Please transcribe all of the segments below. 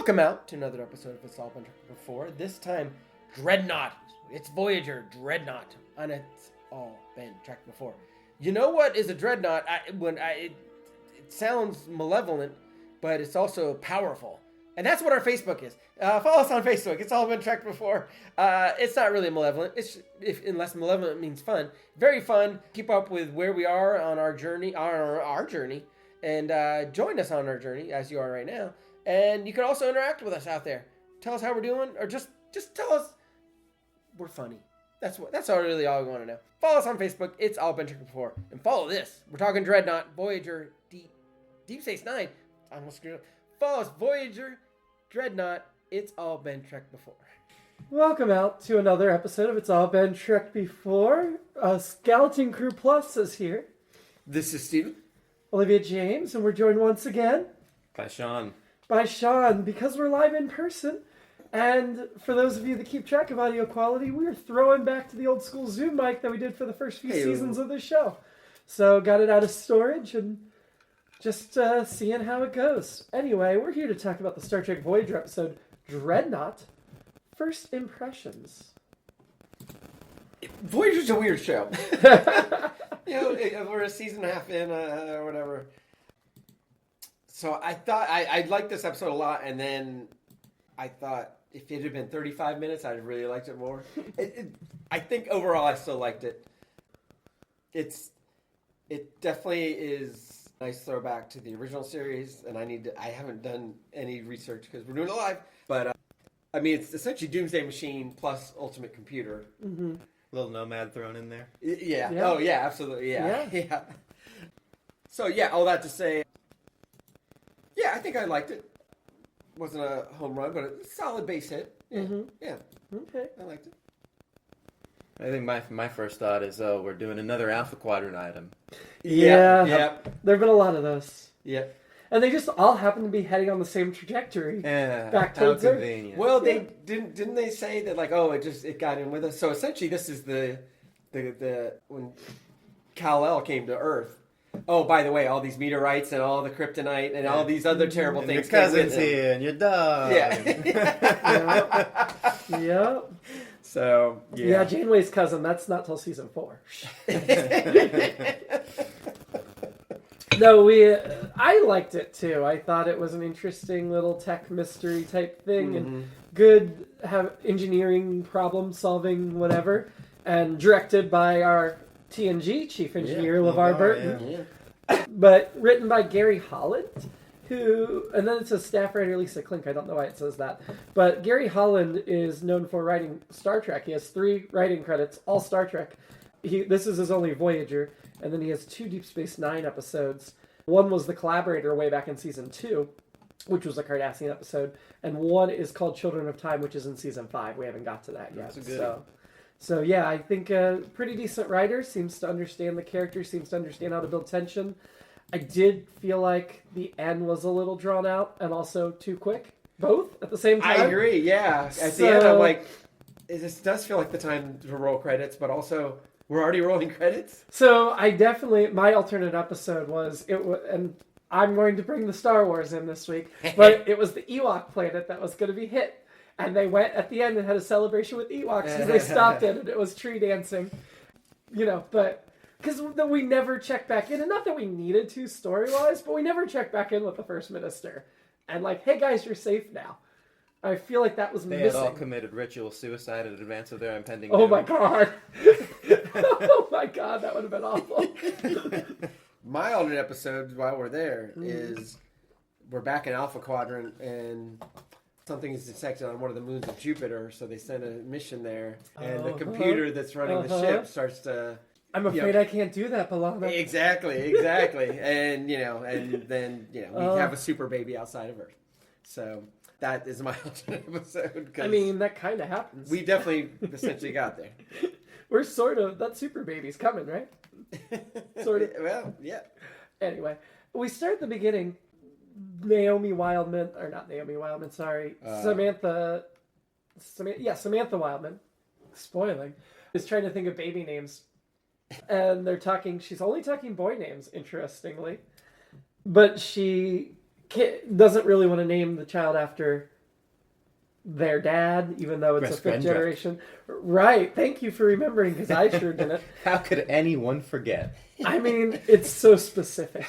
Welcome out to another episode of It's All Been Tracked Before. This time, Dreadnought. It's Voyager, Dreadnought. And it's all been tracked before. You know what is a Dreadnought? It sounds malevolent, but it's also powerful. And that's what our Facebook is. Follow us on Facebook. It's all been tracked before. It's not really malevolent. Unless malevolent means fun. Very fun. Keep up with where we are on our journey. And join us on our journey, as you are right now. And you can also interact with us out there. Tell us how we're doing, or just tell us we're funny. That's really all we want to know. Follow us on Facebook. It's all been tracked before. And follow this. We're talking Dreadnought, Voyager, Deep Space Nine. I almost screwed up. Follow us, Voyager, Dreadnought. It's all been tracked before. Welcome out to another episode of It's All Been Tracked Before. Skeleton Crew Plus is here. This is Steven. Olivia James, and we're joined once again by Shaun. Because we're live in person. And for those of you that keep track of audio quality, we're throwing back to the old school Zoom mic that we did for the first few seasons of the show. So got it out of storage and just seeing how it goes. Anyway, we're here to talk about the Star Trek Voyager episode, Dreadnought. First impressions. Voyager's a weird show. We're a season and a half in, or whatever. So I thought I liked this episode a lot, and then I thought if it had been 35 minutes, I'd have really liked it more. I think overall I still liked it. It definitely is a nice throwback to the original series, and I haven't done any research because we're doing it live, but it's essentially Doomsday Machine plus Ultimate Computer. Mm-hmm. Little Nomad thrown in there. Yeah. Oh yeah, absolutely. Yeah. So yeah, all that to say, yeah, I think I liked it. Wasn't a home run, but a solid base hit. Yeah. Mm-hmm. Yeah. Okay. I liked it. I think my first thought is, we're doing another Alpha Quadrant item. Yeah. Yep. There have been a lot of those. Yep. And they just all happen to be heading on the same trajectory. Yeah. Back towards how Earth. convenient. Well, they didn't they say that it got in with us. So essentially, this is the when Kal-El came to Earth. Oh, by the way, all these meteorites and all the kryptonite and all these other terrible and things. Your cousin's here and your dog. Yeah. Yep. So Yeah, Janeway's cousin. That's not till season 4. No, I liked it too. I thought it was an interesting little tech mystery type thing, and good engineering, problem solving, whatever, and directed by our TNG chief engineer LeVar Burton. Yeah. But written by Gary Holland, and then it says staff writer Lisa Klink. I don't know why it says that. But Gary Holland is known for writing Star Trek. He has 3 writing credits, all Star Trek. This is his only Voyager, and then he has 2 Deep Space Nine episodes. One was The Collaborator way back in season 2, which was a Cardassian episode, and one is called Children of Time, which is in season 5. We haven't got to that yet. So yeah, I think a pretty decent writer, seems to understand the character, seems to understand how to build tension. I did feel like the end was a little drawn out and also too quick, both at the same time. I agree, yeah. At the end, I'm like, this does feel like the time to roll credits, but also we're already rolling credits. So my alternate episode was, and I'm going to bring the Star Wars in this week, but it was the Ewok planet that was going to be hit. And they went at the end and had a celebration with Ewoks because they stopped it, and it was tree dancing. But because we never checked back in, and not that we needed to story-wise, but we never checked back in with the First Minister. And hey guys, you're safe now. I feel like that was missing. They had all committed ritual suicide in advance of their impending doom. doom. My God. Oh my God, that would have been awful. My alternate episode while we're there is we're back in Alpha Quadrant, and something is detected on one of the moons of Jupiter, so they send a mission there, and the computer that's running the ship starts to... I'm afraid I can't do that, Balana. Exactly. And, then we have a super baby outside of Earth. So that is my alternate episode. That kind of happens. We definitely essentially got there. We're that super baby's coming, right? Sort of. Well, yeah. Anyway, we start at the beginning. Samantha Wildman, spoiling, is trying to think of baby names. And she's only talking boy names, interestingly. But she doesn't really want to name the child after their dad, even though it's Best a friend fifth generation. Right. Thank you for remembering, because I sure didn't. How could anyone forget? I mean, it's so specific.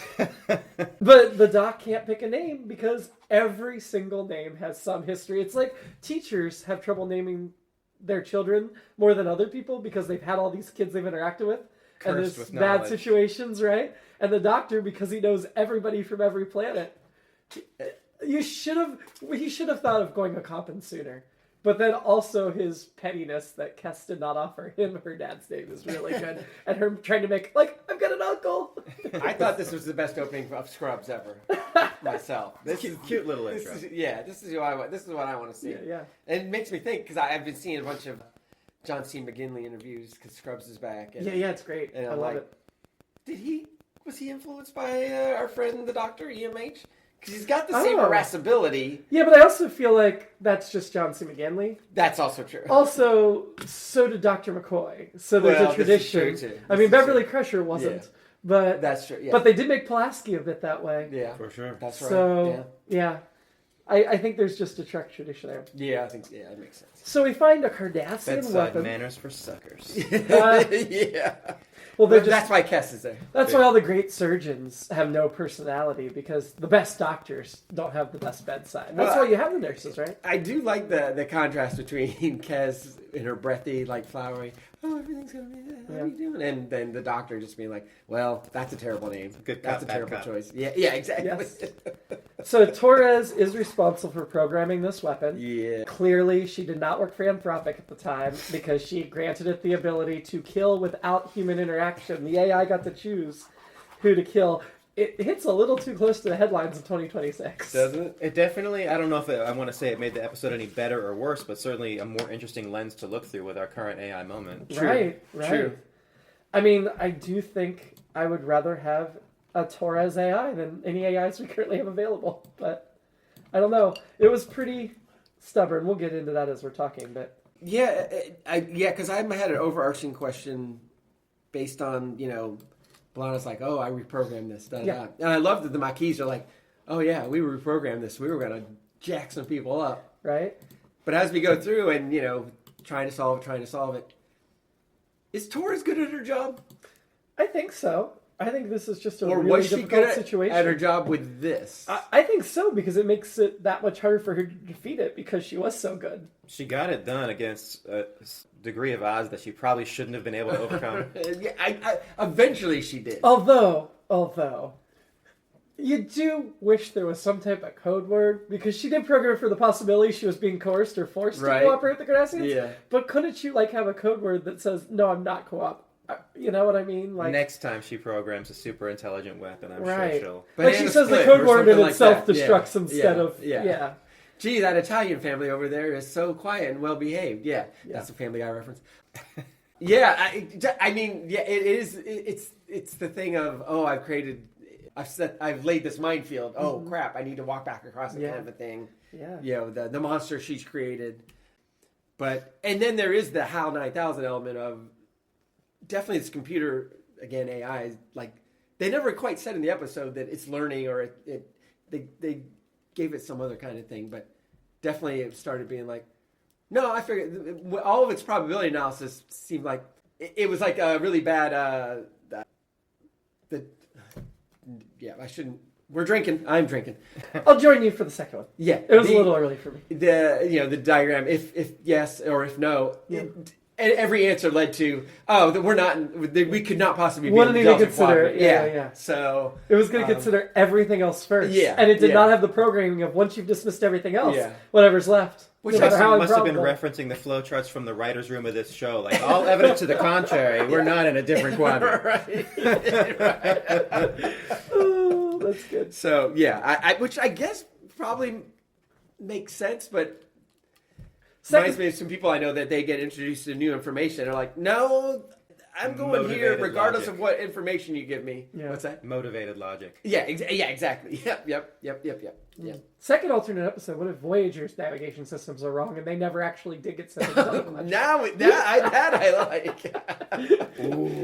But the doc can't pick a name because every single name has some history. It's like teachers have trouble naming their children more than other people because they've had all these kids they've interacted with. Cursed and there's with bad knowledge. situations, right? And the doctor, because he knows everybody from every planet, he should have thought of going a Compton sooner. But then also his pettiness that Kess did not offer him her dad's name is really good. And her trying to make, like, I've got an uncle. I thought this was the best opening of Scrubs ever. Myself. This is Cute little this intro. this is what I want. This is what I want to see. Yeah. And it makes me think because I've been seeing a bunch of John C. McGinley interviews because Scrubs is back. And, Yeah, it's great. And I I'm love like, it. Was he influenced by our friend the Doctor EMH? Because he's got the same Oh. irascibility. Yeah, but I also feel like that's just John C. McGinley. That's also true. Also, so did Dr. McCoy. So there's Well, a this is true, tradition. too. I This mean, is Beverly true. Crusher wasn't, Yeah. but That's true. Yeah. but they did make Pulaski a bit that way. yeah, For sure. that's right. So yeah, I think there's just a Trek tradition there. I think that makes sense. So we find a Cardassian Bedside weapon. manners for suckers. Yeah. Well, they're But just that's why Kess is there. that's why all the great surgeons have no personality, because the best doctors don't have the best bedside. That's Well, why you have the nurses, right? I do like the contrast between Kez in her breathy, like flowery, oh, everything's going to be good. How are you doing? And then the doctor just being like, well, that's a terrible name. Good That's cop, a bad terrible cop. choice. Yeah, exactly. Yes. So Torres is responsible for programming this weapon. Yeah. Clearly, she did not work for Anthropic at the time because she granted it the ability to kill without human interaction. The AI got to choose who to kill. It hits a little too close to the headlines in 2026. Doesn't it? It definitely, I don't know if I want to say it made the episode any better or worse, but certainly a more interesting lens to look through with our current AI moment. Right. True. I mean, I do think I would rather have a Torres AI than any AIs we currently have available, but I don't know. It was pretty stubborn. We'll get into that as we're talking, but Yeah, because I had an overarching question based on, Blana's like, oh, I reprogrammed this. Da, da, Yeah. da. And I love that the Maquis are like, oh, yeah, we reprogrammed this. We were going to jack some people up. right? But as we go through and, trying to solve it, is Torres good at her job? I think so. I think this is just a Or really was she difficult good situation. at her job with this? I think so, because it makes it that much harder for her to defeat it because she was so good. She got it done against a degree of odds that she probably shouldn't have been able to overcome. Yeah, I eventually she did. Although, you do wish there was some type of code word, because she did program for the possibility she was being coerced or forced Right. to cooperate with the Cardassians. Yeah. But couldn't you have a code word that says, "No, I'm not co-op"? You know what I mean? Next time she programs a super intelligent weapon, I'm Right. sure she'll... But she Banana says the split code or word something and it like that. self-destructs Yeah. instead Yeah. of Yeah. Gee, that Italian family over there is so quiet and well behaved. Yeah, Yeah. that's a Family Guy reference. Yeah, I mean, yeah, it is. It's the thing of I've laid this minefield. Oh crap! I need to walk back across it, Yeah. kind of a thing. Yeah. The monster she's created. And then there is the HAL 9000 element of definitely this computer, again, AI is like they never quite said in the episode that it's learning or they gave it some other kind of thing, but definitely it started being like, no, I figured all of its probability analysis seemed like it was like a really bad. I shouldn't. We're drinking. I'm drinking. I'll join you for the second one. Yeah, It was a little early for me. the diagram. If yes or if no. Yeah. And every answer led to, that we're not. We could not possibly be Wouldn't in the even Delta consider it. Quadrant. Yeah. So It was going to consider everything else first. Yeah, And it did yeah. not have the programming of once you've dismissed everything else, Yeah. whatever's left. Which no matter how must have been improbable. referencing the flowcharts from the writer's room of this show. Like, all evidence to the contrary, we're not in a different quadrant. Oh, that's good. So yeah, which I guess probably makes sense, but reminds me of some people I know that they get introduced to new information. They're like, no, I'm going here Motivated regardless logic. of what information you give me. Yeah. What's that? Motivated logic. Yeah, exactly. Yep. Yeah. Second alternate episode, what if Voyager's navigation systems are wrong and they never actually did get sent into the much? That I like.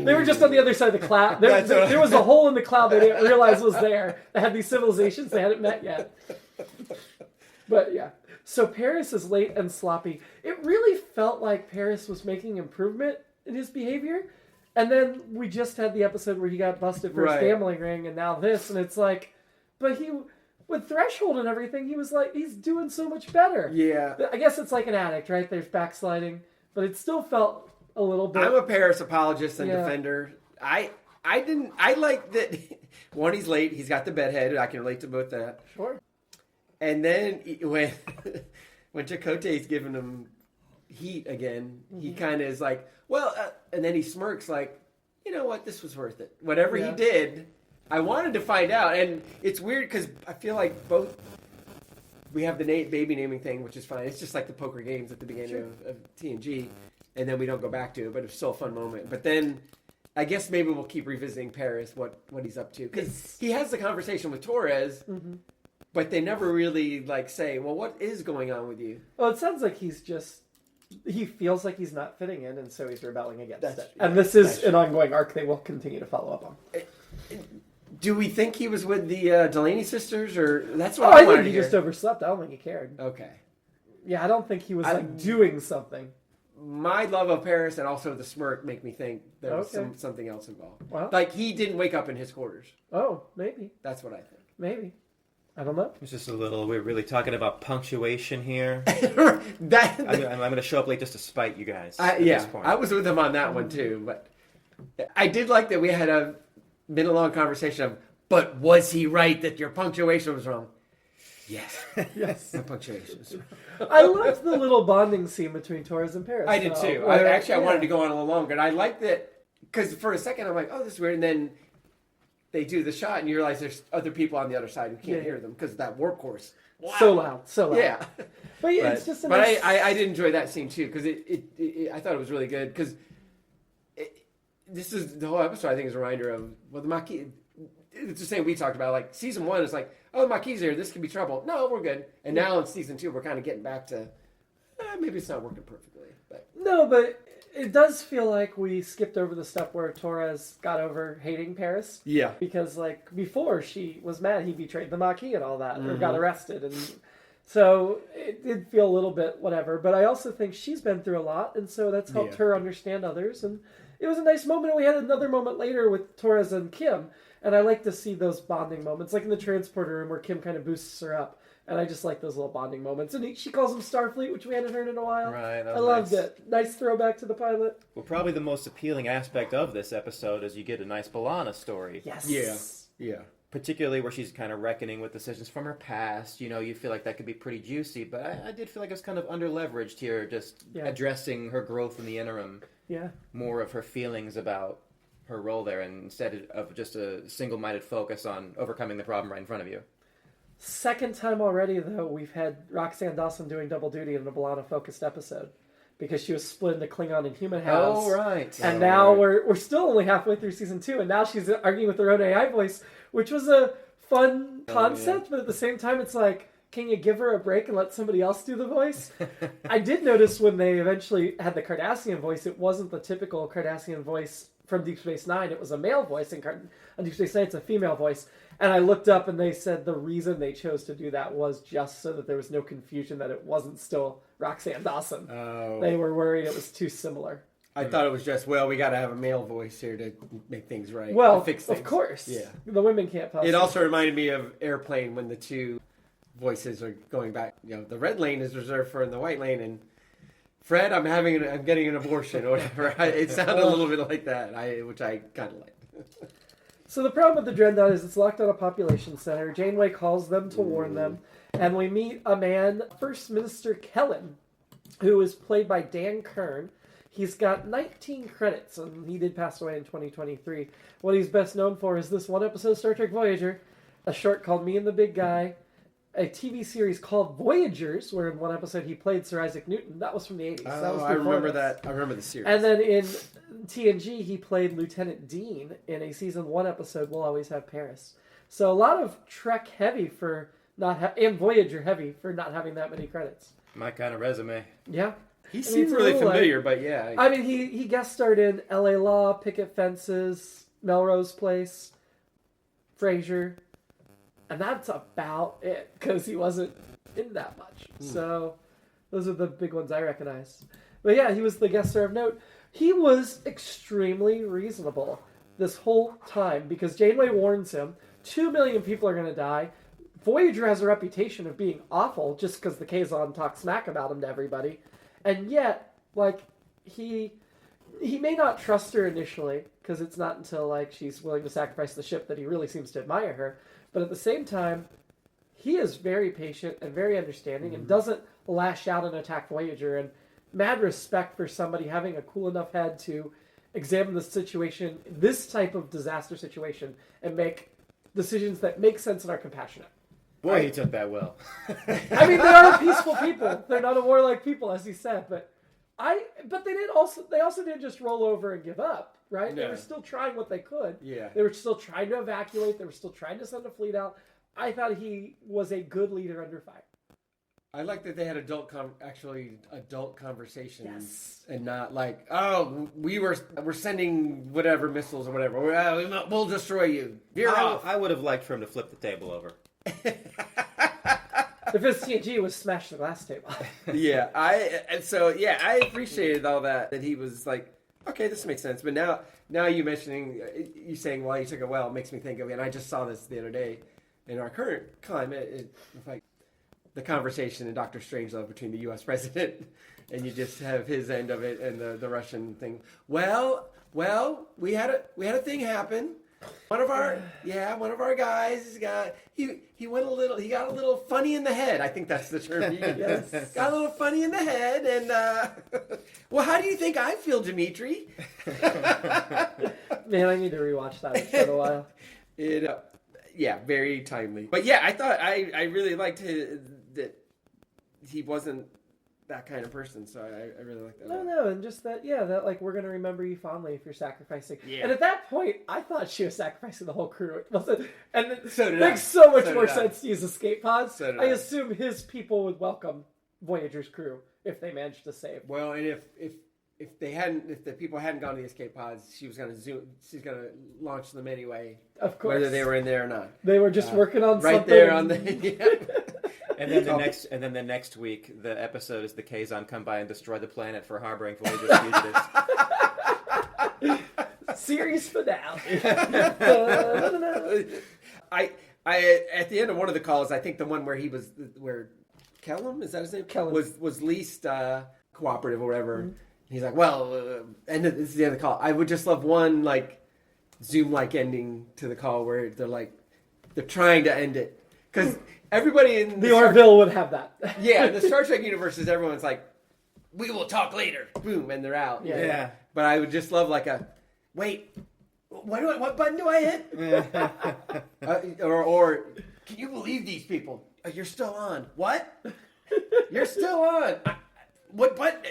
They were just on the other side of the cloud. There was a hole in the cloud they didn't realize was there. They had these civilizations they hadn't met yet. But yeah. So Paris is late and sloppy. It really felt like Paris was making improvement in his behavior. And then we just had the episode where he got busted for his gambling ring, and now this, and it's like, but he, with Threshold and everything, he was like, he's doing so much better. Yeah. I guess it's like an addict, right? There's backsliding, but it still felt a little bit. I'm a Paris apologist and defender. I like that one, he's late, he's got the bedhead, I can relate to both that. Sure. And then when Chakotay's giving him heat again, he kind of is like, well, and then he smirks like, you know what, this was worth it. Whatever he did, I wanted to find out. And it's weird because I feel like we have the baby naming thing, which is fine. It's just like the poker games at the beginning of TNG, and then we don't go back to it, but it's still a fun moment. But then I guess maybe we'll keep revisiting Paris, what he's up to. Because he has the conversation with Torres, but they never really say, well, what is going on with you? Well, it sounds like he feels like he's not fitting in, and so he's rebelling against it. And this is an ongoing arc they will continue to follow up on. Do we think he was with the Delaney sisters, or that's what I wanted think to he hear. just overslept. I don't think he cared. Okay. Yeah, I don't think he was doing something. My love of Paris and also the smirk make me think there was something else involved. Well, he didn't wake up in his quarters. Oh, maybe. That's what I think. Maybe. I don't know. It's just a little. We're really talking about punctuation here. I'm going to show up late just to spite you guys. At this point. I was with him on that one too, but I did like that we had a minute-long conversation of, but was he right that your punctuation was wrong? Yes. Yes. My punctuation was wrong. I loved the little bonding scene between Torres and Paris. I did too. I wanted to go on a little longer, and I liked that because for a second I'm like, oh, this is weird, and then they do the shot, and you realize there's other people on the other side who can't hear them because of that warp course. Wow. So loud. Yeah. But it's just a but nice... I did enjoy that scene too because I thought it was really good because this is the whole episode. I think is a reminder of the Maquis. It's the same we talked about. Season 1 is like, oh, Maquis is here. This could be trouble. No, we're good. And now in season 2, we're kind of getting back to maybe it's not working perfectly. But No, but it does feel like we skipped over the stuff where Torres got over hating Paris. Yeah. Because before she was mad he betrayed the Maquis and all that, or got arrested, and so it did feel a little bit whatever. But I also think she's been through a lot, and so that's helped her understand others. And it was a nice moment. And we had another moment later with Torres and Kim, and I like to see those bonding moments, like in the transporter room where Kim kind of boosts her up. And I just like those little bonding moments. And she calls him Starfleet, which we hadn't heard in a while. Right. I loved it. Nice throwback to the pilot. Well, probably the most appealing aspect of this episode is you get a nice B'Elanna story. Yes. Yeah. Particularly where she's kind of reckoning with decisions from her past. You feel like that could be pretty juicy, but I did feel like it was kind of under-leveraged here, just addressing her growth in the interim. Yeah. More of her feelings about her role there, and instead of just a single-minded focus on overcoming the problem right in front of you. Second time already, though, we've had Roxanne Dawson doing double duty in a B'Elanna-focused episode. Because she was split into Klingon and human halves. Oh, right. And now we're still only halfway through season 2, and now she's arguing with her own AI voice, which was a fun concept, but at the same time it's like, can you give her a break and let somebody else do the voice? I did notice when they eventually had the Cardassian voice, it wasn't the typical Cardassian voice from Deep Space Nine. It was a male voice, and on Deep Space Nine it's a female voice. And I looked up and they said the reason they chose to do that was just so that there was no confusion that it wasn't still Roxanne Dawson. Oh. They were worried it was too similar. I thought it was just, we got to have a male voice here to make things right. Well, to fix things. of course. Yeah. The women can't possibly. It also reminded me of Airplane when the two voices are going back. The red lane is reserved for in the white lane, and Fred, I'm getting an abortion or whatever. It sounded a little bit like that, which I kind of liked. So the problem with the Dreadnought is it's locked on a population center. Janeway calls them to warn them, and we meet a man, First Minister Kellen, who is played by Dan Kern. He's got 19 credits, and he did pass away in 2023. What he's best known for is this one episode of Star Trek Voyager, a short called Me and the Big Guy, a TV series called Voyagers, where in one episode he played Sir Isaac Newton. That was from the 80s. That was I remember this. that. I remember the series. And then in TNG, he played Lieutenant Dean in a season 1 episode, We'll Always Have Paris. So a lot of Trek heavy for not and Voyager heavy for not having that many credits. My kind of resume. Yeah. He seemed really familiar, but yeah. I mean, he guest starred in L.A. Law, Picket Fences, Melrose Place, Frasier, and that's about it, because he wasn't in that much. So those are the big ones I recognize. But yeah, he was the guest star of note. He was extremely reasonable this whole time because Janeway warns him 2 million people are going to die. Voyager has a reputation of being awful just because the Kazon talk smack about him to everybody. And yet, like, he may not trust her initially because it's not until, like, she's willing to sacrifice the ship that he really seems to admire her. But at the same time, he is very patient and very understanding and doesn't lash out and attack Voyager. And mad respect for somebody having a cool enough head to examine the situation, this type of disaster situation, and make decisions that make sense and are compassionate. Boy, he took that well. I mean, they are peaceful people. They're not a warlike people, as he said. But they also didn't just roll over and give up, right? No. They were still trying what they could. Yeah. They were still trying to evacuate. They were still trying to send a fleet out. I thought he was a good leader under fire. I like that they had adult conversations, Yes. and not like, oh, we're sending whatever missiles or whatever. We'll destroy you. You're off. I would have liked for him to flip the table over. If his TNG was smash the glass table. Yeah, I appreciated all that he was like, okay, this makes sense. But now you saying, well, you took it well, makes me think of it. And I just saw this the other day in our current climate. It's like the conversation in Doctor Strangelove between the U.S. president, and you just have his end of it and the Russian thing. Well, we had a thing happen. One of our guys got he got a little funny in the head. I think that's the term he used. Yes. Got a little funny in the head, and well, how do you think I feel, Dimitri? Man, I need to rewatch that. It's been a while. Yeah, very timely. But yeah, I thought I really liked that he wasn't that kind of person, so I really like that. No, and just that, that like we're gonna remember you fondly if you're sacrificing. Yeah. And at that point, I thought she was sacrificing the whole crew. It wasn't, and it So did I. makes so much So more did I. sense to use escape pods. So did I I. assume his people would welcome Voyager's crew if they managed to save. Well, and if the people hadn't gone to the escape pods, she's gonna launch them anyway. Of course, Whether they were in there or not. they were just working on Right something. there on the. And then the next week, the episode is the Kazon come by and destroy the planet for harboring Voyager's fugitives. Series finale. I at the end of one of the calls, I think the one where Kellum, is that his name? Kellum. was least cooperative or whatever. Mm-hmm. He's like, well, and this is the end of the call. I would just love one like Zoom-like ending to the call where they're trying to end it because everybody in The Orville would have that. in the Star Trek universe, everyone's like, we will talk later. Boom, and they're out. Yeah. But I would just love like a wait. What button do I hit? Or can you believe these people? You're still on. What? You're still on. What button?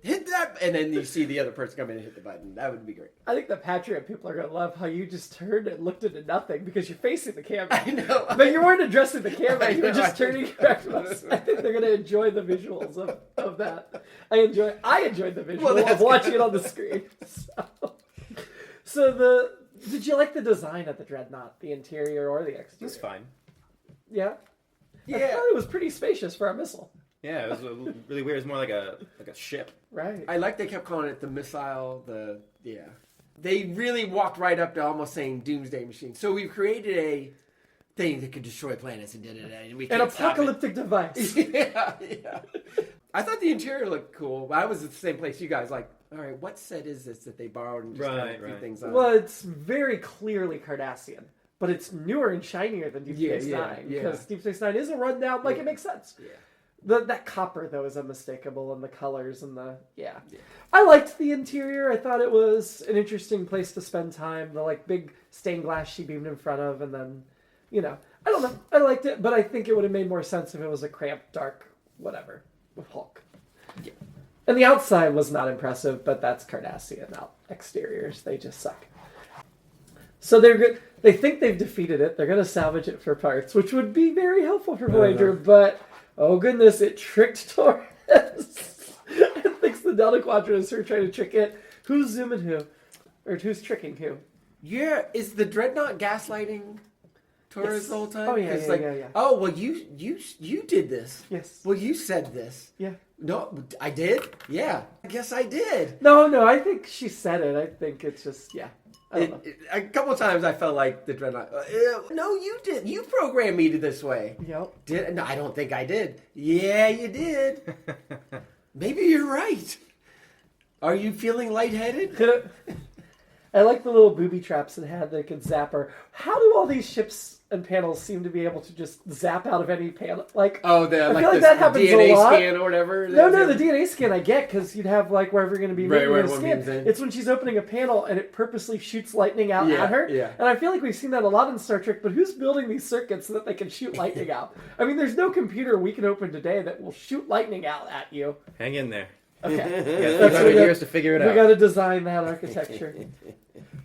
Hit that, and then you see the other person come in and hit the button. That would be great. I think the Patriot people are going to love how you just turned and looked into nothing because you're facing the camera. I know. But you weren't addressing the camera. You were I just know. turning back to us. I think they're going to enjoy the visuals of that. I enjoyed the visual of watching it on the screen. Did you like the design of the Dreadnought, the interior or the exterior? It's fine. Yeah? Yeah. I thought it was pretty spacious for a missile. Yeah, it was really weird. It's more like a ship. Right. I like they kept calling it the missile. They really walked right up to almost saying doomsday machine. So we've created a thing that could destroy planets and and we An can't stop it. apocalyptic device. Yeah. I thought the interior looked cool. But I was at the same place you guys. Like, all right, what set is this that they borrowed and just kind of threw things on? Well, it's very clearly Cardassian, but it's newer and shinier than Deep Space Nine because Deep Space Nine is a rundown. Like it makes sense. Yeah. That copper though is unmistakable, and the colors and I liked the interior. I thought it was an interesting place to spend time. The like big stained glass she beamed in front of, and then I don't know. I liked it, but I think it would have made more sense if it was a cramped, dark, whatever with Hulk. Yeah. And the outside was not impressive, but that's Cardassian exteriors. They just suck. So they're good. They think they've defeated it. They're going to salvage it for parts, which would be very helpful for Voyager, but oh goodness, it tricked Torres. It thinks the Delta Quadrant is her trying to trick it. Who's zooming who? Or who's tricking who? Yeah, is the Dreadnought gaslighting? Torres the whole time? Oh, yeah, 'Cause, yeah. Oh, well, you did this. Yes. Well, you said this. Yeah. No, I did? Yeah. I guess I did. No, I think she said it. I think it's just, yeah. I don't know. A couple times I felt like the Dreadnought. No, you did. You programmed me to this way. Yep. No, I don't think I did. Yeah, you did. Maybe you're right. Are you feeling lightheaded? I like the little booby traps it had that could zap her. How do all these ships and panels seem to be able to just zap out of any panel? Like, I feel like that happens DNA a lot. scan or whatever. No, the DNA scan I get because you'd have like wherever you're going to be moving where the one scan. beam's in. It's when she's opening a panel and it purposely shoots lightning out at her. Yeah. And I feel like we've seen that a lot in Star Trek. But who's building these circuits so that they can shoot lightning out? I mean, there's no computer we can open today that will shoot lightning out at you. Hang in there. Okay, Yeah, 300 years to figure it out. we got to design that architecture.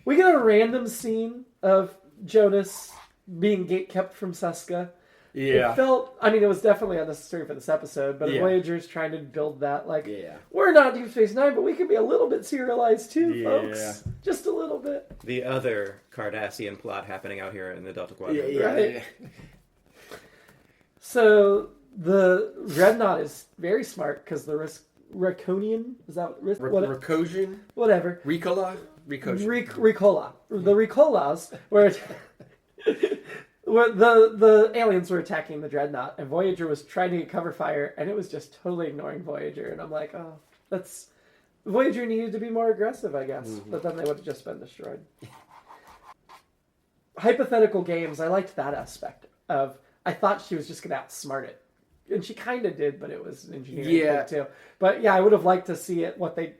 We get a random scene of Jonas being kept from Seska. Yeah. It felt, I mean, it was definitely unnecessary for this episode, but Yeah. Voyager's trying to build that, like, Yeah. we're not Deep Space Nine, but we can be a little bit serialized too, Yeah. folks. Just a little bit. The other Cardassian plot happening out here in the Delta Quadrant. Yeah. Right. So the Dreadnought is very smart because the Raconian, is that Recosian? whatever. Ricola? Recosian. Ricola. The Ricolas were the aliens were attacking the Dreadnought, and Voyager was trying to get cover fire, and it was just totally ignoring Voyager. And I'm like, oh, that's Voyager needed to be more aggressive, I guess. Mm-hmm. But then they would have just been destroyed. Hypothetical games, I liked that aspect of. I thought she was just going to outsmart it. And she kind of did, but it was an engineering thing too. But yeah, I would have liked to see it, what they,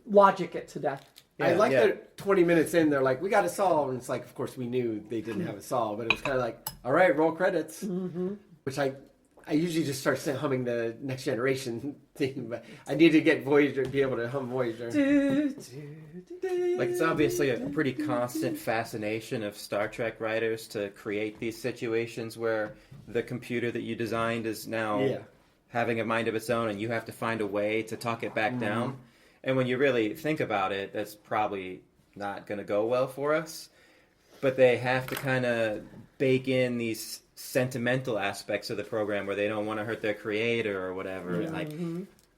logic it to death. I like that 20 minutes in, they're like, we got a solve. And it's like, of course, we knew they didn't have a solve. But it was kind of like, all right, roll credits. Mm-hmm. Which I usually just start humming the Next Generation theme. But I need to get Voyager to be able to hum Voyager. Like, it's obviously a pretty constant fascination of Star Trek writers to create these situations where the computer that you designed is now having a mind of its own, and you have to find a way to talk it back down. And when you really think about it, that's probably not going to go well for us. But they have to kind of bake in these sentimental aspects of the program where they don't want to hurt their creator or whatever. Yeah. Like,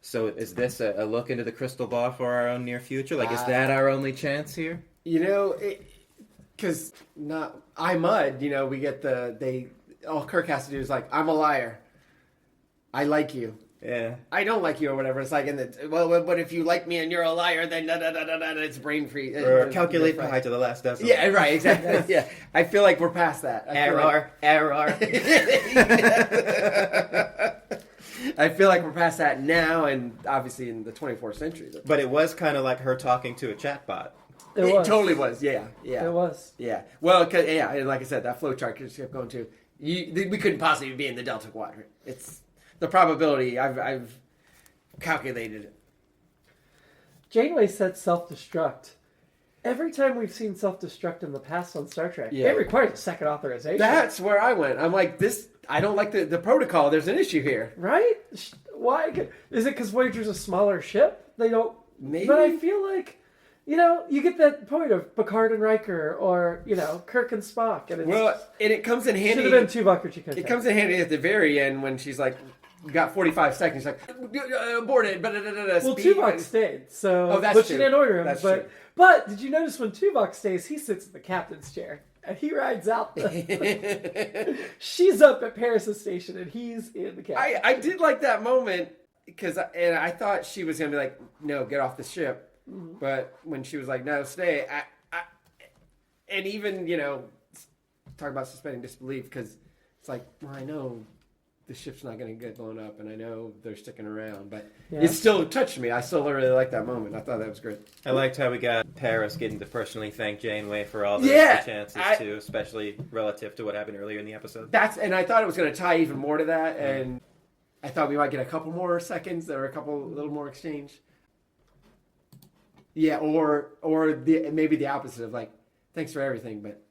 so is this a look into the crystal ball for our own near future? Like, is that our only chance here? Because Mud, we get all Kirk has to do is like, I'm a liar. I like you. Yeah. I don't like you or whatever. It's like, but if you like me and you're a liar, then it's brain free. Or calculate pi to the last decimal. Yeah, right, exactly. Yeah, I feel like we're past that. Error. I feel like we're past that now, and obviously in the 24th century. But it was kind of like her talking to a chatbot. It totally was. Yeah. It was. Yeah. Well, and like I said, that flowchart just kept going to. We couldn't possibly be in the Delta Quadrant. It's the probability. I've calculated it. Janeway said self-destruct. Every time we've seen self-destruct in the past on Star Trek, it requires a second authorization. That's where I went. I'm like, I don't like the protocol. There's an issue here. Right? Why? Is it because Voyager's a smaller ship? They don't... Maybe. But I feel like, you get that point of Picard and Riker, or, Kirk and Spock. And it comes in handy. Should have been Tuvok or Chakotay. It comes in handy at the very end when she's like, you got 45 seconds. Like, aborted. Well, Tuvok stayed, so that's but she true. didn't order him. That's true. But did you notice when Tuvok stays, he sits in the captain's chair and he rides out. She's up at Paris' station and he's in the captain's I did like that moment because I thought she was gonna be like, no, get off the ship. Mm-hmm. But when she was like, no, stay, and even talk about suspending disbelief because it's like, well, I know the ship's not going to get blown up, and I know they're sticking around, but it still touched me. I still really liked that moment. I thought that was great. I liked how we got Paris getting to personally thank Janeway for all the chances, too, especially relative to what happened earlier in the episode. And I thought it was going to tie even more to that, and I thought we might get a couple more seconds. There were a little more exchange. Yeah, or maybe the opposite of like, thanks for everything, but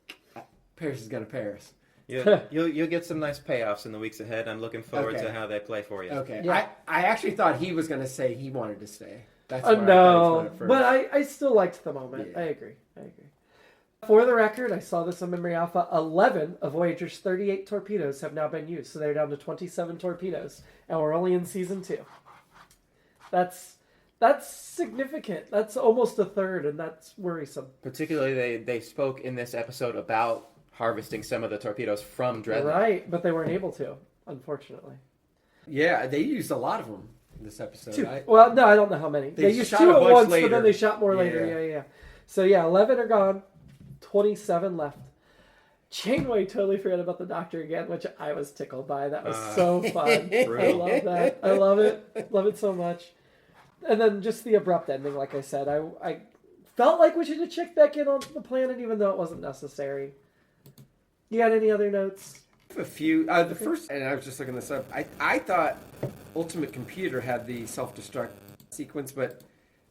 Paris is going to Paris. You'll get some nice payoffs in the weeks ahead. I'm looking forward to how they play for you. Okay. Yeah. I actually thought he was going to say he wanted to stay. That's no, but I still liked the moment. Yeah. I agree. For the record, I saw this on Memory Alpha. 11 of Voyager's 38 torpedoes have now been used, so they're down to 27 torpedoes, and we're only in season 2. That's significant. That's almost a third, and that's worrisome. Particularly, they spoke in this episode about harvesting some of the torpedoes from Dreadnought. Right, but they weren't able to, unfortunately. Yeah, they used a lot of them in this episode. 2. Well, no, I don't know how many. They used shot 2 a at bunch once, later. but then they shot more later. Yeah. So, 11 are gone. 27 left. Janeway totally forgot about the Doctor again, which I was tickled by. That was so fun. I love that. I love it. Love it so much. And then just the abrupt ending, like I said. I felt like we should have checked back in on the planet, even though it wasn't necessary. You got any other notes? A few. The first, and I was just looking this up. I thought Ultimate Computer had the self-destruct sequence, but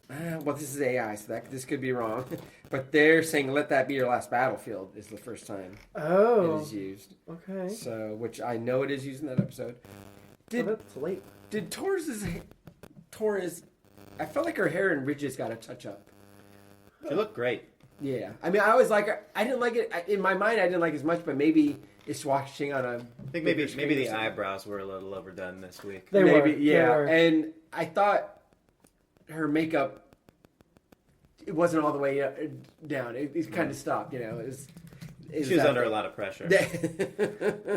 well, this is AI, so this could be wrong. But they're saying "Let that be your last battlefield" is the first time it is used. Okay. So, which I know it is used in that episode. That's late. Did Torres? I felt like her hair and ridges got a touch up. She looked great. Yeah, I mean, I was like, I didn't like it in my mind. I didn't like it as much, but maybe it's watching on a. I think maybe the eyebrows were a little overdone this week. They were. Yeah. And I thought her makeup, it wasn't all the way down. It kind of stopped. You know, she was under a lot of pressure.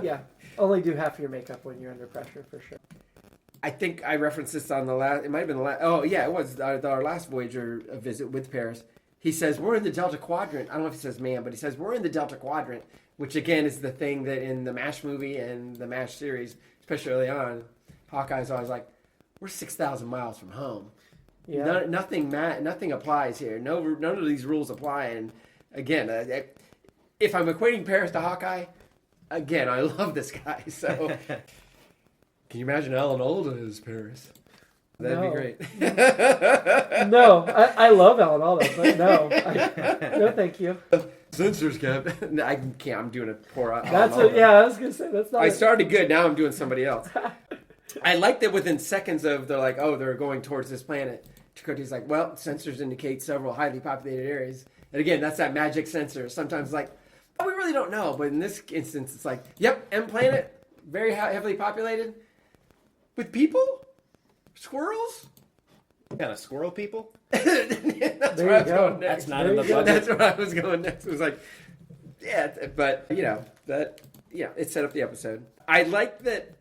Yeah, only do half your makeup when you're under pressure, for sure. I think I referenced this on the last. It might have been the last. Oh yeah, it was our last Voyager visit with Paris. He says, we're in the Delta Quadrant. I don't know if he says man, but he says, we're in the Delta Quadrant, which again is the thing that in the MASH movie and the MASH series, especially early on, Hawkeye's always like, we're 6,000 miles from home. Yeah. Nothing applies here. None of these rules apply. And again, if I'm equating Paris to Hawkeye, again, I love this guy. So can you imagine Alan Alda as Paris? That'd be great. No, I love Alan Alda, but no, no, thank you. Censors, Captain. No, I can't. I'm doing a poor. That's what. Yeah, I was gonna say that's not. I started good. Now I'm doing somebody else. I like that within seconds of they're like, oh, they're going towards this planet. Chakotay's like, well, sensors indicate several highly populated areas. And again, that's that magic sensor. Sometimes it's like, oh, we really don't know. But in this instance, it's like, yep, M planet, very heavily populated with people. Squirrels? Kind of squirrel people? That's There where I you was go. going next. That's not in the budget. That's where I was going next. It was like, yeah, but it set up the episode. I like that,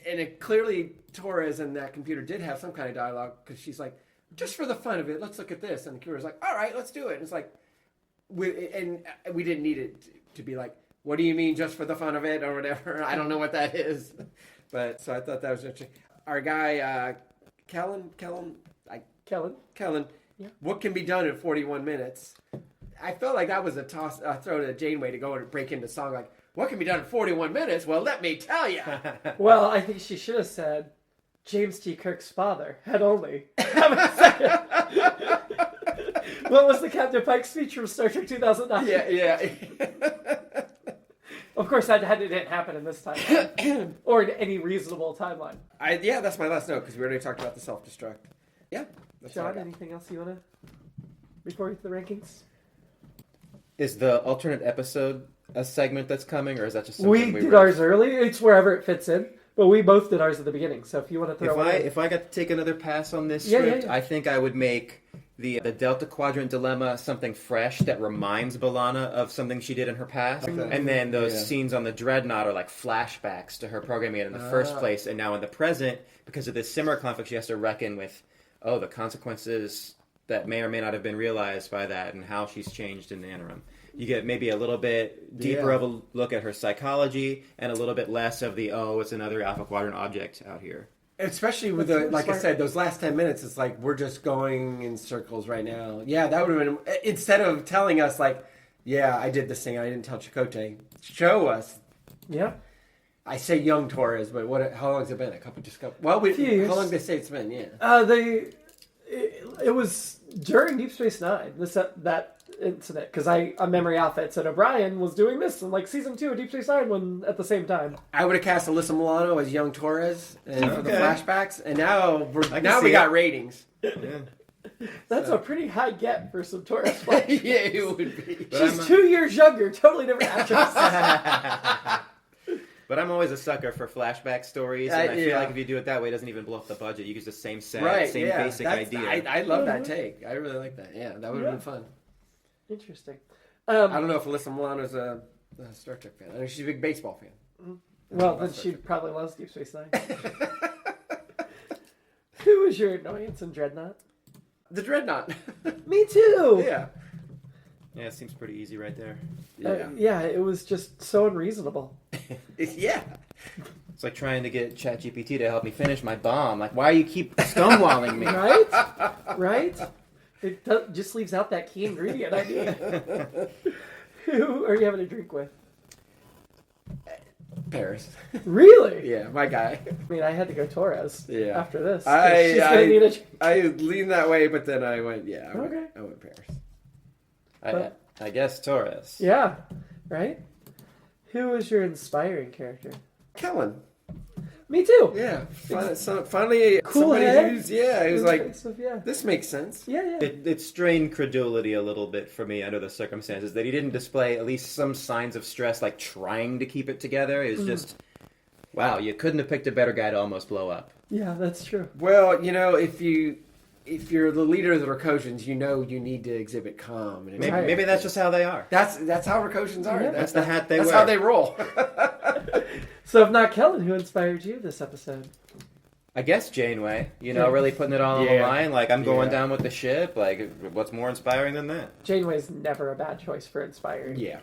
and it clearly Torres and that computer did have some kind of dialogue because she's like, just for the fun of it, let's look at this, and the computer's like, all right, let's do it. And it's like, we didn't need it to be like, what do you mean, just for the fun of it, or whatever? I don't know what that is, but so I thought that was interesting. Our guy, Kellen. Yeah. What can be done in 41 minutes? I felt like that was a throw to Janeway to go and break into song like, what can be done in 41 minutes? Well, let me tell you. Well, I think she should have said, James T. Kirk's father had only. Have a second. What was the Captain Pike speech from Star Trek 2009? Yeah. Of course, that didn't happen in this timeline. Or in any reasonable timeline. That's my last note, because we already talked about the self-destruct. Yeah. Sean, anything else you want to... Before we hit the rankings? Is the alternate episode a segment that's coming, or is that just something We did ours early. It's wherever it fits in. But we both did ours at the beginning. So if you want to throw If I got to take another pass on this script, I think I would make the Delta Quadrant dilemma something fresh that reminds B'Elanna of something she did in her past. Okay. And then those scenes on the Dreadnought are like flashbacks to her programming it in the first place. And now in the present, because of this Simmer conflict, she has to reckon with, the consequences that may or may not have been realized by that and how she's changed in the interim. You get maybe a little bit deeper of a look at her psychology and a little bit less of the, it's another Alpha Quadrant object out here. Especially with I said, those last 10 minutes, it's like, we're just going in circles right now. Yeah, that would have been, instead of telling us like, yeah, I did this thing, I didn't tell Chakotay. Show us. Yeah. I say young Torres, but how long has it been? A couple. Well, few years. How long did they say it's been? Yeah. It was during Deep Space Nine. That incident, because on Memory Alpha it said O'Brien was doing this in like season 2 of Deep Space Nine when at the same time. I would have cast Alyssa Milano as young Torres and for the flashbacks, and now we got ratings. Yeah. That's a pretty high get for some Torres flashbacks. Yeah, it would be. She's 2 years younger, totally different actress. But I'm always a sucker for flashback stories, and I feel like if you do it that way, it doesn't even blow up the budget. You use the same set, same basic idea. I love that take. I really like that. Yeah, that would have been fun. Interesting. I don't know if Alyssa Milano's a Star Trek fan. I know she's a big baseball fan. Well, then she probably loves Deep Space Nine. Who was your annoyance in Dreadnought? The Dreadnought. Me too. Yeah. Yeah, it seems pretty easy right there. Yeah, it was just so unreasonable. Yeah. It's like trying to get ChatGPT to help me finish my bomb. Like, why do you keep stonewalling me? Right? It just leaves out that key ingredient idea. Who are you having a drink with? Paris. Really? Yeah, my guy. I mean, I had to go Torres after this. I leaned that way, but then I went, I went Paris. I guess Torres. Yeah, right? Who was your inspiring character? Kellen. Me too. Yeah. Finally, cool somebody head. who's, he was like, yeah. This makes sense. Yeah. It strained credulity a little bit for me under the circumstances that he didn't display at least some signs of stress, like trying to keep it together. It was just, wow, you couldn't have picked a better guy to almost blow up. Yeah, that's true. Well, if you're the leader of the Rakosians, you need to exhibit calm. And Maybe that's just how they are. That's how Rakosians are. Yeah. That's the hat they wear. That's how they roll. So if not Kellen, who inspired you this episode? I guess Janeway, really putting it all on the line. Like, I'm going down with the ship. Like, what's more inspiring than that? Janeway's never a bad choice for inspiring. Yeah.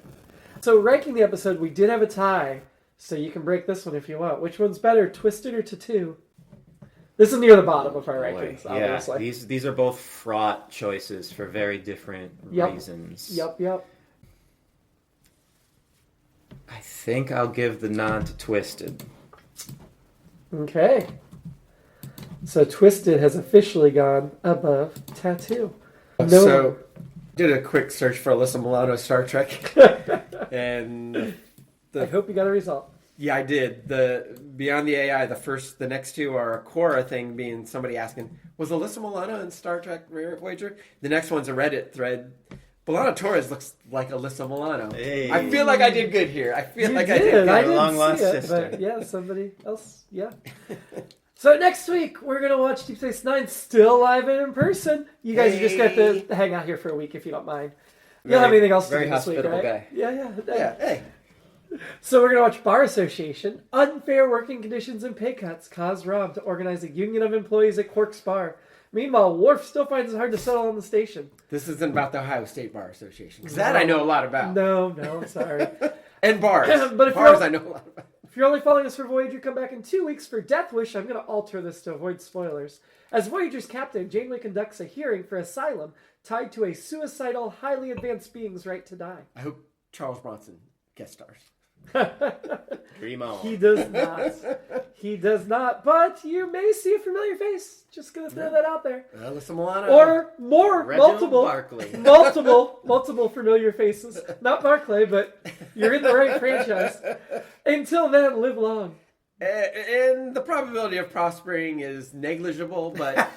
So ranking the episode, we did have a tie. So you can break this one if you want. Which one's better, Twisted or Tattoo? This is near the bottom of our rankings, obviously. Yeah, these are both fraught choices for very different reasons. Yep. I think I'll give the nod to Twisted. Okay. So Twisted has officially gone above Tattoo. So, did a quick search for Alyssa Milano Star Trek. And I hope you got a result. Yeah, I did. Beyond the AI, the next two are a Quora thing, being somebody asking, was Alyssa Milano in Star Trek Voyager? The next one's a Reddit thread. Milano Torres looks like Alyssa Milano. Hey. I feel like I did good here. I did good. I didn't long lost see it, sister. but yeah, somebody else. Yeah. So next week we're gonna watch Deep Space Nine still live and in person. You guys are just gonna have to hang out here for a week if you don't mind. You don't have anything else to do this week, right? Guy. Yeah. Hey. So we're going to watch Bar Association. Unfair working conditions and pay cuts cause Rob to organize a union of employees at Quark's Bar. Meanwhile, Worf still finds it hard to settle on the station. This isn't about the Ohio State Bar Association. Because that I know a lot about. No, sorry. And bars. But bars I know a lot about. If you're only following us for Voyager, come back in 2 weeks for Death Wish. I'm going to alter this to avoid spoilers. As Voyager's captain, Janeway conducts a hearing for asylum tied to a suicidal, highly advanced being's right to die. I hope Charles Bronson guest stars. Dream on. He does not. But you may see a familiar face. Just gonna throw that out there. Alyssa Milano. Or more, Reginald Barclay. multiple familiar faces. Not Barclay, but you're in the right franchise. Until then, live long. And the probability of prospering is negligible, but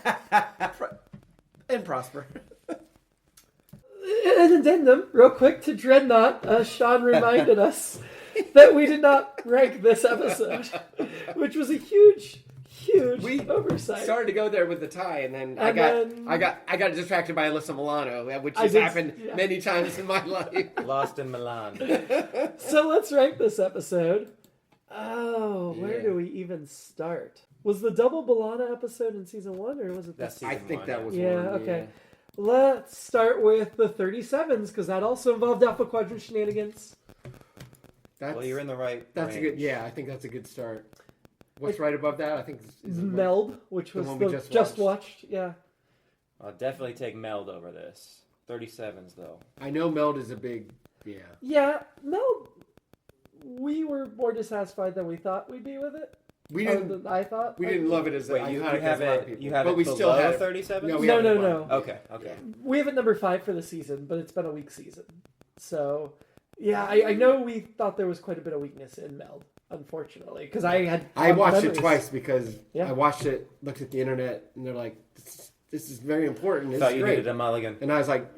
and prosper. An addendum, real quick, to Dreadnought. Shaun reminded us that we did not rank this episode, which was a huge oversight. Started to go there with the tie, and then I got distracted by Alyssa Milano, which has happened many times in my life. Lost in Milan. So let's rank this episode. Oh, where do we even start? Was the double B'Elanna episode in season 1, or was it this? I think that was one. Yeah. Okay. Let's start with the 37s, because that also involved Alpha Quadrant shenanigans. Well, you're in the right That's range. a good. Yeah, I think that's a good start. What's right above that? I think is Meld, which was the one we just watched. Yeah. I'll definitely take Meld over this. 37s, though. I know Meld is a big. Yeah. Yeah, Meld. We were more dissatisfied than we thought we'd be with it. We didn't. I thought we didn't love it as. Wait, you have it. You have but it we below still have 37. No. Okay. We have it number 5 for the season, but it's been a weak season. So, yeah, I know we thought there was quite a bit of weakness in Meld, unfortunately, because I watched it twice because I watched it, looked at the internet, and they're like, this is very important. It's Thought you great. needed a mulligan. And I was like,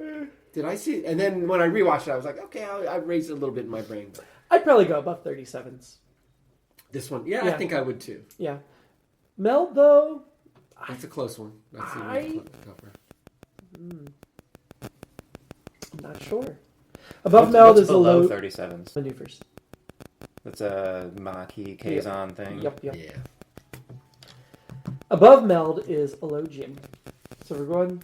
did I see it? And then when I rewatched it, I was like, okay, I raised it a little bit in my brain. But I'd probably go above 37s. this one, yeah, I think I would too. Yeah. Meld, though, That's a close one. That's I'm not sure. What's Above Meld is a below low 37s. maneuvers. That's a Maquis Kazon thing. Yep. Yeah. Above Meld is Elogium. So we're going...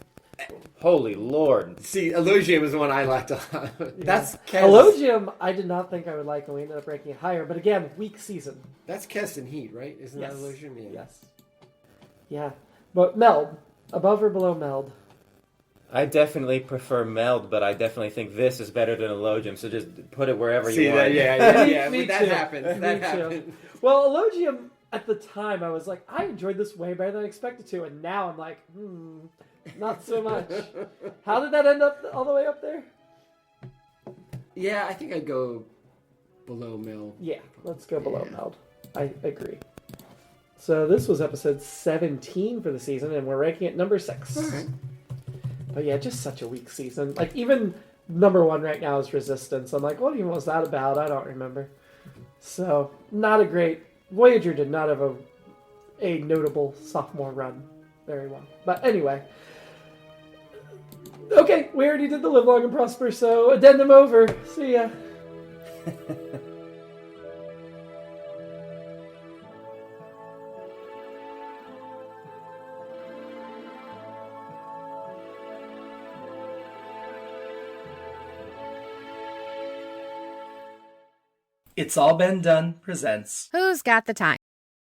Holy Lord. See, Elogium is the one I liked a lot. That's Kes. Elogium, I did not think I would like, and we ended up ranking it higher. But again, weak season. That's Kes and Heat, right? Isn't Yes. that Elogium? Yeah. Yes. Yeah. But Meld. Above or below Meld? I definitely prefer Meld, but I definitely think this is better than Elogium, so just put it wherever See you that? want. Yeah. Me that too. happens. Me That too. happens. Well, Elogium, at the time, I was like, I enjoyed this way better than I expected to. And now I'm like, not so much. How did that end up all the way up there? Yeah, I think I'd go below Mel. Yeah, let's go below Meld. I agree. So this was episode 17 for the season, and we're ranking it number 6. Okay. But yeah, just such a weak season. Like, even number 1 right now is Resistance. I'm like, what even was that about? I don't remember. So, not a great... Voyager did not have a notable sophomore run very well. But anyway. Okay, we already did the Live Long and Prosper, so addendum over. See ya. It's All Been Done presents Who's got the time?